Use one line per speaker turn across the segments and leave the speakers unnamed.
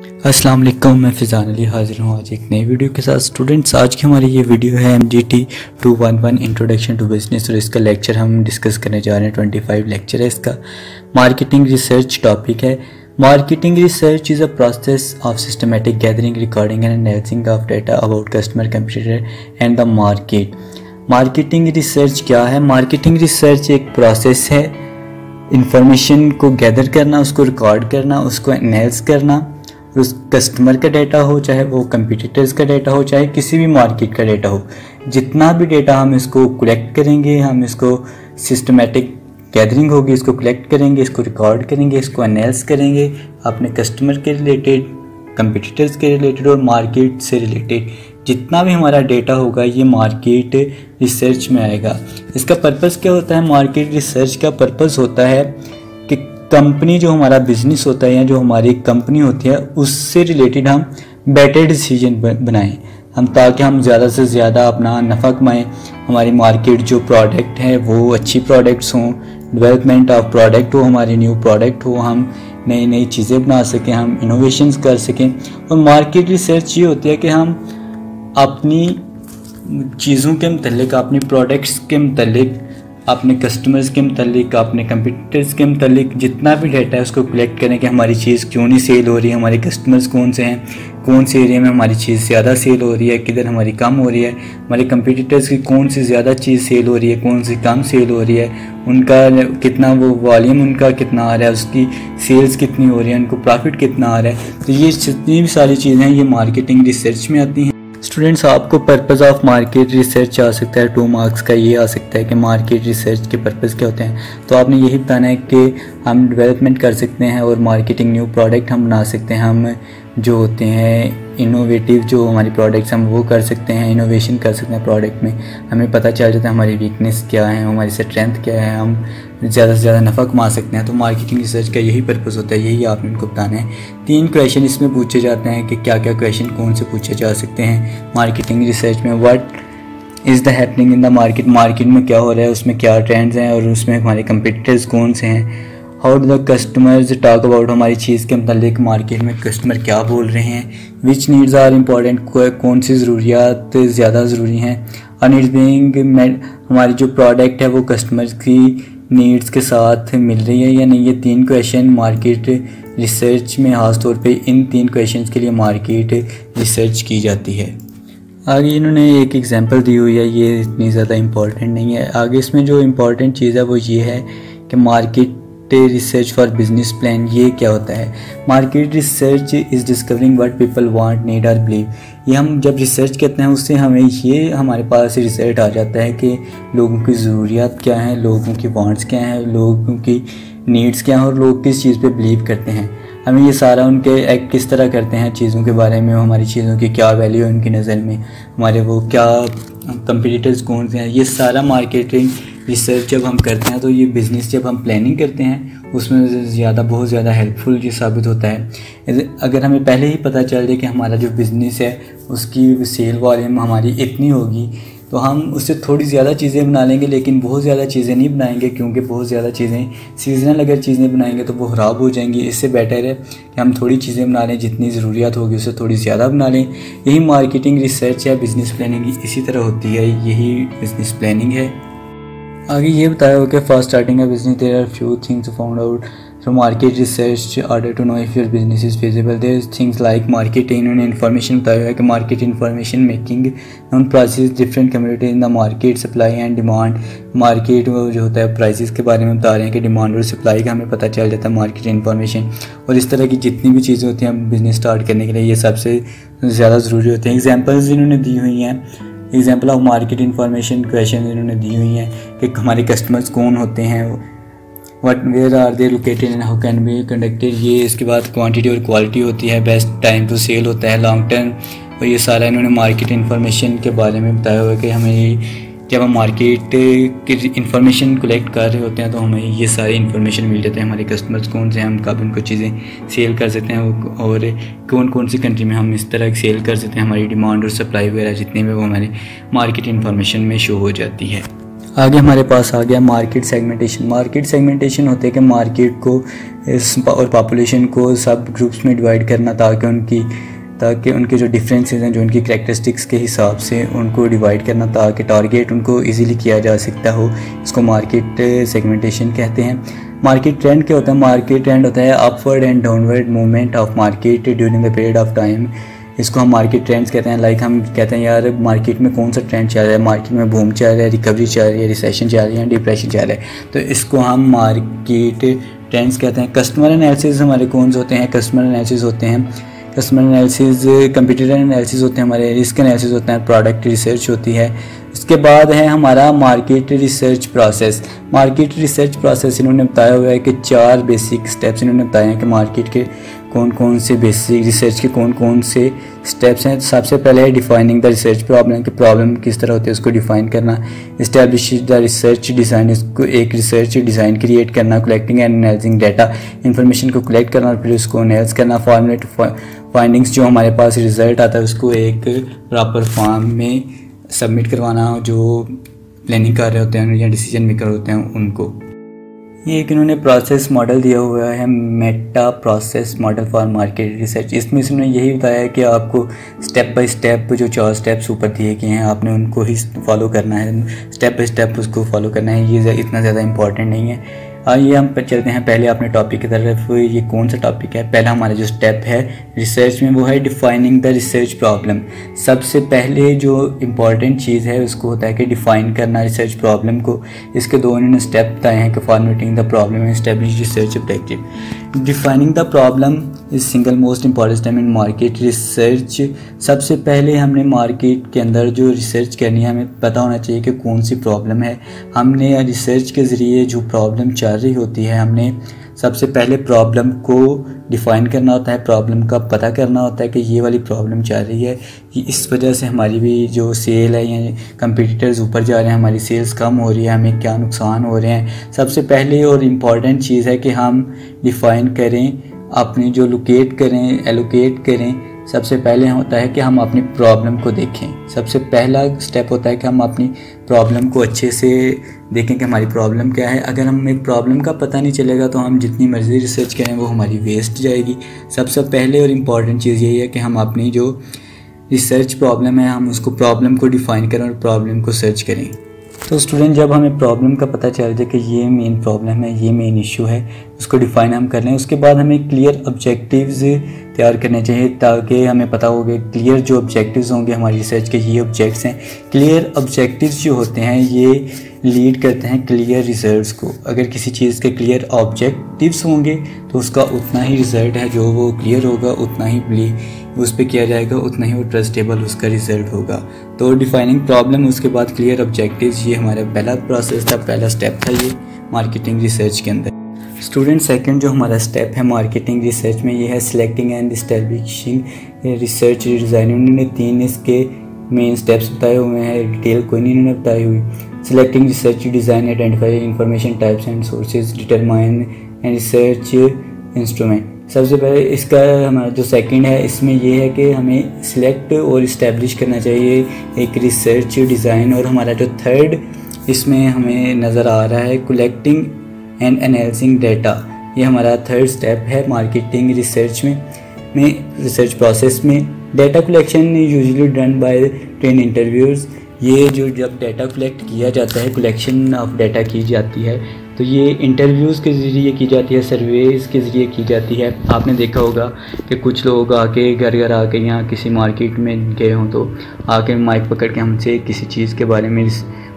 अस्सलाम वालेकुम, मैं फ़िज़ान अली हाज़िर हूँ आज एक नई वीडियो के साथ। स्टूडेंट्स, आज की हमारी ये वीडियो है MGT 211 इंट्रोडक्शन टू बिज़नेस और इसका लेक्चर हम डिस्कस करने जा रहे हैं। 25 लेक्चर है इसका। मार्केटिंग रिसर्च टॉपिक है। Marketing research is a process of systematic gathering, recording and analysis of data about customer, competitor and the market. Marketing research क्या है? मार्केटिंग रिसर्च एक प्रोसेस है इंफॉर्मेशन को गैदर करना, उसको रिकॉर्ड करना, उसको एनालिसिस करना, उस कस्टमर का डाटा हो, चाहे वो कंपटीटर्स का डाटा हो, चाहे किसी भी मार्केट का डाटा हो, जितना भी डाटा हम इसको कलेक्ट करेंगे, हम इसको सिस्टमेटिक गैदरिंग होगी, इसको कलेक्ट करेंगे, इसको रिकॉर्ड करेंगे, इसको एनालिसिस करेंगे अपने कस्टमर के रिलेटेड, कंपटीटर्स के रिलेटेड और मार्केट से रिलेटेड। जितना भी हमारा डेटा होगा ये मार्केट रिसर्च में आएगा। इसका पर्पस क्या होता है? मार्केट रिसर्च का पर्पस होता है कि कंपनी, जो हमारा बिजनेस होता है या जो हमारी कंपनी होती है, उससे रिलेटेड हम बेटर डिसीजन बनाएं हम, ताकि हम ज़्यादा से ज़्यादा अपना नफ़ा कमाएँ। हमारी मार्केट जो प्रोडक्ट है वो अच्छी प्रोडक्ट्स हों, डेवलपमेंट ऑफ प्रोडक्ट हो, हमारी न्यू प्रोडक्ट हो, हम नई नई चीज़ें बना सकें, हम इनोवेशंस कर सकें। और मार्केट रिसर्च ये होती है कि हम अपनी चीज़ों के मतलब, अपनी प्रोडक्ट्स के मतलब, अपने कस्टमर्स के मतलब, अपने कंपटीटर्स के मतलब जितना भी डाटा है उसको कलेक्ट करें कि हमारी चीज़ क्यों नहीं सेल हो रही है, हमारे कस्टमर्स कौन से हैं, कौन से एरिया में हमारी चीज़ ज़्यादा सेल हो रही है, किधर हमारी कम हो रही है, हमारे कंपटीटर्स की कौन सी ज़्यादा चीज़ सेल हो रही है, कौन सी कम सेल हो रही है, उनका कितना वो वॉल्यूम उनका कितना आ रहा है, उसकी सेल्स कितनी हो रही है, उनको प्रॉफिट कितना आ रहा है। तो ये जितनी भी सारी चीज़ें हैं ये मार्केटिंग रिसर्च में आती हैं। स्टूडेंट्स, आपको पर्पस ऑफ मार्केट रिसर्च आ सकता है 2 मार्क्स का। ये आ सकता है कि मार्केट रिसर्च के पर्पस क्या होते हैं, तो आपने यही बताना है कि हम डेवलपमेंट कर सकते हैं और मार्केटिंग न्यू प्रोडक्ट हम बना सकते हैं, हम जो होते हैं इनोवेटिव जो हमारी प्रोडक्ट्स हम वो कर सकते हैं, इनोवेशन कर सकते हैं प्रोडक्ट में। हमें पता चल जाता है हमारी वीकनेस क्या है, हमारी स्ट्रेंथ क्या है, हम ज़्यादा से ज़्यादा नफ़ा कमा सकते हैं। तो मार्केटिंग रिसर्च का यही पर्पस होता है, यही आपने उनको बताना है। 3 क्वेश्चन इसमें पूछे जाते हैं कि क्या क्या क्वेश्चन कौन से पूछे जा सकते हैं मार्केटिंग रिसर्च में। What is the happening in the market, market में क्या हो रहा है, उसमें क्या ट्रेंड्स हैं और उसमें हमारे कंपटीटर्स कौन से हैं। How do the customers talk about, हमारी चीज़ के मतलब मार्केट में कस्टमर क्या बोल रहे हैं। विच नीड्स आर इम्पॉर्टेंट, कौन सी ज़रूरियात ज़्यादा ज़रूरी हैं। और नीड्स बीइंग मेट, हमारी जो प्रोडक्ट है वो कस्टमर्स की नीड्स के साथ मिल रही है या नहीं। ये 3 क्वेश्चन मार्केट रिसर्च में ख़ास तौर पे इन 3 क्वेश्चंस के लिए मार्केट रिसर्च की जाती है। आगे इन्होंने एक एग्जांपल दी हुई है, ये इतनी ज़्यादा इम्पॉर्टेंट नहीं है। आगे इसमें जो इम्पॉर्टेंट चीज़ है वो ये है कि market research for business plan. ये क्या होता है? Market research is discovering what people want, need और बिलीव। ये हम जब रिसर्च करते हैं उससे हमें ये हमारे पास रिजल्ट आ जाता है कि लोगों की ज़रूरियात क्या हैं, लोगों की वांट्स क्या हैं, लोगों की नीड्स क्या हैं और लोग किस चीज़ पे बिलीव करते हैं। हमें ये सारा उनके एक्ट किस तरह करते हैं चीज़ों के बारे में, हमारी चीज़ों की क्या वैल्यू है उनकी नज़र में, हमारे वो क्या कंपटीटर्स कौन से हैं। ये सारा मार्केटिंग रिसर्च जब हम करते हैं तो ये बिज़नेस जब हम प्लानिंग करते हैं उसमें बहुत ज़्यादा हेल्पफुल ये साबित होता है। अगर हमें पहले ही पता चल जाए कि हमारा जो बिज़नेस है उसकी सेल वॉल्यूम हमारी इतनी होगी तो हम उससे थोड़ी ज़्यादा चीज़ें बना लेंगे, लेकिन बहुत ज़्यादा चीज़ें नहीं बनाएंगे, क्योंकि बहुत ज़्यादा चीज़ें सीजनल अगर चीज़ें बनाएंगे तो वो ख़राब हो जाएंगी। इससे बेटर है कि हम थोड़ी चीज़ें बना लें, जितनी ज़रूरियात होगी उससे थोड़ी ज़्यादा बना लें। यही मार्केटिंग रिसर्च या बिज़नेस प्लानिंग इसी तरह होती है, यही बिज़नेस प्लानिंग है। आगे ये बताया हो कि first starting a business there are few things found out from market research order to know if your business is feasible. There is things like market, इन्होंने इन्फॉर्मेशन बताया है कि market information making known prices different community in the market, supply and demand. Market जो होता है prices के बारे में बता रहे हैं कि डिमांड और सप्लाई का हमें पता चल जाता है मार्केट इन्फॉर्मेशन। और इस तरह की जितनी भी चीज़ें होती हैं बिज़नेस स्टार्ट करने के लिए ये सबसे ज़्यादा ज़रूरी होते हैं। एग्जाम्पल्स इन्होंने दी हुई हैं, example of market information question इन्होंने दी हुई हैं कि हमारे कस्टमर्स कौन होते हैं, what where are they located and how can be conducted. ये इसके बाद क्वांटिटी और क्वालिटी होती है, बेस्ट टाइम टू सेल होता है, लॉन्ग टर्म। और ये सारा इन्होंने मार्केट इन्फॉर्मेशन के बारे में बताया हुआ है कि हमें जब हम मार्केट की इन्फॉर्मेशन कलेक्ट कर रहे होते हैं तो हमें ये सारी इन्फॉर्मेशन मिल जाते हैं, हमारे कस्टमर्स कौन से हैं, हम कब उनको चीज़ें सेल कर सकते हैं और कौन कौन सी कंट्री में हम इस तरह सेल कर सकते हैं। हमारी डिमांड और सप्लाई वगैरह जितनी भी वो हमारे मार्केट इन्फॉर्मेशन में शो हो जाती है। आगे हमारे पास आ गया मार्केट सेगमेंटेशन। मार्केट सेगमेंटेशन होते हैं कि मार्केट को और पॉपुलेशन को सब ग्रुप्स में डिवाइड करना, ताकि उनके जो डिफरेंसेस हैं, जो उनकी करैक्टरिस्टिक्स के हिसाब से उनको डिवाइड करना, ताकि टारगेट उनको इजीली किया जा सकता हो। इसको मार्केट सेगमेंटेशन कहते हैं। मार्केट ट्रेंड क्या होता है? मार्केट ट्रेंड होता है upward and downward movement of market during the period of time. इसको हम मार्केट ट्रेंड्स कहते हैं। लाइक हम कहते हैं यार मार्केट में कौन सा ट्रेंड चल रहा है, मार्केट में बूम चल रहा है, रिकवरी चल रही है, रिसेशन चल रही है, डिप्रेशन चल रहा है, तो इसको हम मार्केट ट्रेंड्स कहते हैं। कस्टमर एनालिसिस हमारे कौन से होते हैं? कस्टमर एनालिसिस होते हैं, कस्टमर एनालिसिस, कंप्यूटर एनालिसिस होते हैं हमारे, रिस्क एनालिसिस होता है, प्रोडक्ट रिसर्च होती है। इसके बाद है हमारा market research process. Market research process इन्होंने बताया हुआ है कि 4 बेसिक स्टेप्स इन्होंने बताए हैं कि मार्केट के कौन कौन से बेसिक रिसर्च के कौन कौन से स्टेप्स हैं। सबसे पहले है डिफाइनिंग द रिसर्च प्रॉब्लम, कि प्रॉब्लम किस तरह होती है उसको डिफाइन करना। इस्टेब्लिश द रिसर्च डिज़ाइन, इसको एक रिसर्च डिज़ाइन क्रिएट करना। Collecting and analysing data, information को कलेक्ट करना और फिर उसको एनालाइज करना। फॉर्मुलेट फाइंडिंग्स, जो हमारे पास रिजल्ट आता है उसको एक प्रॉपर फॉर्म में सबमिट करवाना, जो प्लानिंग कर रहे होते हैं या डिसीजन मेकर होते हैं उनको। ये एक इन्होंने प्रोसेस मॉडल दिया हुआ है, Meta process model for market research. इसमें इसने यही बताया है कि आपको स्टेप बाय स्टेप जो 4 स्टेप्स ऊपर दिए गए हैं आपने उनको ही फॉलो करना है, स्टेप बाय स्टेप उसको फॉलो करना है। ये इतना ज़्यादा इंपॉर्टेंट नहीं है। आइए हम चलते हैं पहले अपने टॉपिक की तरफ। ये कौन सा टॉपिक है? पहला हमारा जो स्टेप है रिसर्च में वो है डिफाइनिंग द रिसर्च प्रॉब्लम। सबसे पहले जो इम्पॉर्टेंट चीज़ है उसको होता है कि डिफ़ाइन करना रिसर्च प्रॉब्लम को। इसके 2 इन्होंने स्टेप बताए हैं कि formatting the problem and establish research objective. Defining the problem is single most important step in market research. सबसे पहले हमने मार्केट के अंदर जो रिसर्च करनी है हमें पता होना चाहिए कि कौन सी प्रॉब्लम है। हमने रिसर्च के ज़रिए जो प्रॉब्लम चल रही होती है हमने सबसे पहले प्रॉब्लम को डिफ़ाइन करना होता है, प्रॉब्लम का पता करना होता है कि ये वाली प्रॉब्लम चल रही है, इस वजह से हमारी भी जो सेल है या कंपटीटर्स ऊपर जा रहे हैं, हमारी सेल्स कम हो रही है, हमें क्या नुकसान हो रहे हैं। सबसे पहले और इम्पॉर्टेंट चीज़ है कि हम डिफ़ाइन करें, अपनी जो लोकेट करें, एलोकेट करें। सबसे पहले होता है कि हम अपनी प्रॉब्लम को देखें। सबसे पहला स्टेप होता है कि हम अपनी प्रॉब्लम को अच्छे से देखें कि हमारी प्रॉब्लम क्या है। अगर हमें प्रॉब्लम का पता नहीं चलेगा तो हम जितनी मर्ज़ी रिसर्च करें वो हमारी वेस्ट जाएगी। सबसे पहले और इम्पॉर्टेंट चीज़ यही है कि हम अपनी जो रिसर्च प्रॉब्लम है हम उसको प्रॉब्लम को डिफ़ाइन करें और प्रॉब्लम को सर्च करें। तो स्टूडेंट जब हमें प्रॉब्लम का पता चल जाए कि ये मेन प्रॉब्लम है, ये मेन इशू है, उसको डिफ़ाइन हम कर लें। उसके बाद हमें क्लियर ऑब्जेक्टिव्स तैयार करने चाहिए ताकि हमें पता होगा क्लियर जो ऑब्जेक्टिव्स होंगे हमारी रिसर्च के ये ऑब्जेक्ट्स हैं। क्लियर ऑब्जेक्टिव्स जो होते हैं ये लीड करते हैं क्लियर रिजल्ट्स को। अगर किसी चीज़ के क्लियर ऑब्जेक्टिव्स होंगे तो उसका उतना ही रिज़ल्ट है जो वो क्लियर होगा, उतना ही उस पर किया जाएगा, उतना ही वो ट्रस्टेबल उसका रिज़ल्ट होगा। तो डिफाइनिंग प्रॉब्लम, उसके बाद क्लियर ऑब्जेक्टिव्स, ये हमारा पहला प्रोसेस था, पहला स्टेप था ये मार्केटिंग रिसर्च के अंदर। स्टूडेंट सेकंड जो हमारा स्टेप है मार्केटिंग रिसर्च में ये है selecting and establishing research design. उन्होंने 3 इसके मेन स्टेप्स बताए हुए हैं, डिटेल कोई नहीं इन्होंने बताई हुई। Selecting research design, identify information types and sources, determine and research instrument. सबसे पहले इसका हमारा जो सेकंड है इसमें ये है कि हमें सिलेक्ट और इस्टेब्लिश करना चाहिए एक रिसर्च डिज़ाइन। और हमारा जो थर्ड इसमें हमें नज़र आ रहा है कलेक्टिंग एंड एनालाइजिंग डाटा। ये हमारा थर्ड स्टेप है मार्केटिंग रिसर्च में रिसर्च प्रोसेस में। Data collection usually done by train interviews. ये जो जब डाटा कलेक्ट किया जाता है, कलेक्शन ऑफ डाटा की जाती है तो ये इंटरव्यूज़ के ज़रिए की जाती है, सर्वेज़ के ज़रिए की जाती है। आपने देखा होगा कि कुछ लोग आके घर घर आके यहाँ किसी मार्केट में गए हों तो आके माइक पकड़ के हमसे किसी चीज़ के बारे में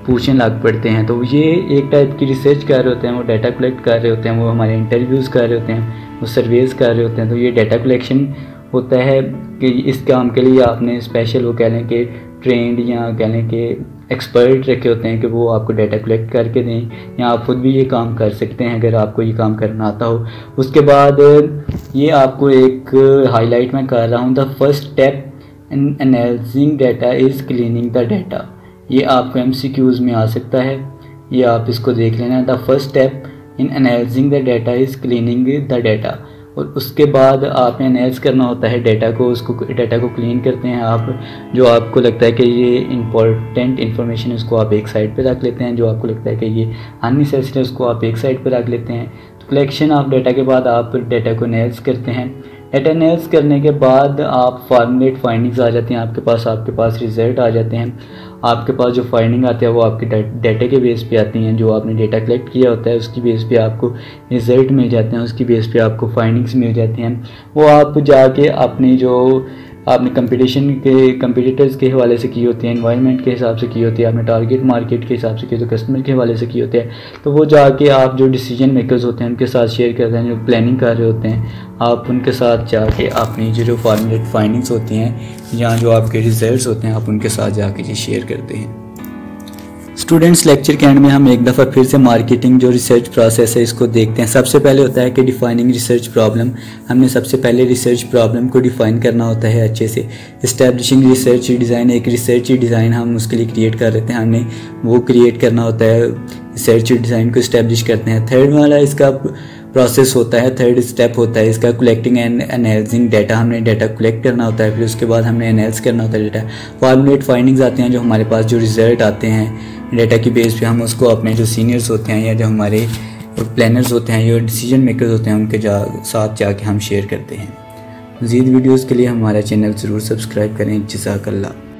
पूछने लग पड़ते हैं। तो ये एक टाइप की रिसर्च कर रहे होते हैं, वो डाटा कलेक्ट कर रहे होते हैं, वो हमारे इंटरव्यूज़ कर रहे होते हैं, वो सर्वेज़ कर रहे होते हैं। तो ये डाटा कलेक्शन होता है कि इस काम के लिए आपने स्पेशल वो कह लें कि ट्रेंड या कह लें कि एक्सपर्ट रखे होते हैं कि वो आपको डाटा कलेक्ट करके दें, या आप खुद भी ये काम कर सकते हैं अगर आपको ये काम करना आता हो। उसके बाद ये आपको एक हाईलाइट मैं कर रहा हूँ, the first step in analysing data is cleaning the data. ये आपको MCQs में आ सकता है, ये आप इसको देख लेना। The first step in analysing the data is cleaning the data. और उसके बाद आपने एनालाइज करना होता है डेटा को, उसको डेटा को क्लीन करते हैं आप। जो आपको लगता है कि ये इंपॉर्टेंट इन्फॉर्मेशन है उसको आप एक साइड पे रख लेते हैं, जो आपको लगता है कि ये अननेसेसरी है उसको आप एक साइड पे रख लेते हैं। तो कलेक्शन ऑफ डेटा के बाद आप डेटा को एनालाइज करते हैं। डेटा एनालाइज करने के बाद आप फार्मूलेट फाइंडिंग्स आ जाती हैं आपके पास रिजल्ट आ जाते हैं। आपके पास जो फाइंडिंग आती है वो आपके डेटा के बेस पे आती हैं, जो आपने डेटा कलेक्ट किया होता है उसकी बेस पे आपको रिज़ल्ट मिल जाते हैं, उसकी बेस पे आपको फाइंडिंग्स मिल जाती हैं। वो आप जाके अपनी जो आपने कंपटीटर्स के हवाले से की होती है, एनवायरनमेंट के हिसाब से की होती है, आपने टारगेट मार्केट के हिसाब से की, तो कस्टमर के हवाले से की होते हैं, तो वो जाके आप जो डिसीजन मेकर्स होते हैं उनके साथ शेयर करते हैं, जो प्लानिंग कर रहे होते हैं आप उनके साथ जाके अपनी जो फार्मूलेट फाइंडिंग्स होती हैं या जो आपके रिजल्ट्स होते हैं आप उनके साथ जाके ये शेयर करते हैं। स्टूडेंट्स, लेक्चर के एंड में हम एक दफ़ा फिर से मार्केटिंग जो रिसर्च प्रोसेस है इसको देखते हैं। सबसे पहले होता है कि डिफाइनिंग रिसर्च प्रॉब्लम। हमने सबसे पहले रिसर्च प्रॉब्लम को डिफ़ाइन करना होता है अच्छे से। इस्टेब्लिशिंग रिसर्च डिज़ाइन, एक रिसर्च डिज़ाइन हम उसके लिए क्रिएट कर रहे थे, हमने वो क्रिएट करना होता है, रिसर्च डिज़ाइन को इस्टेब्लिश करते हैं। थर्ड वाला इसका प्रोसेस होता है, थर्ड स्टेप होता है इसका कलेक्टिंग एंड एनालाइजिंग डेटा। हमने डेटा कलेक्ट करना होता है, फिर उसके बाद हमने एनालाइज करना होता है डेटा। फार्मूलेट फाइंडिंग्स आते हैं, जो हमारे पास जो रिजल्ट आते हैं डेटा की बेस पे हम उसको अपने जो सीनियर्स होते हैं या जो हमारे प्लानर्स होते हैं, जो डिसीजन मेकर्स होते हैं उनके साथ जाके हम शेयर करते हैं। मज़ीद वीडियोज़ के लिए हमारा चैनल ज़रूर सब्सक्राइब करें। जज़ाकल्लाह।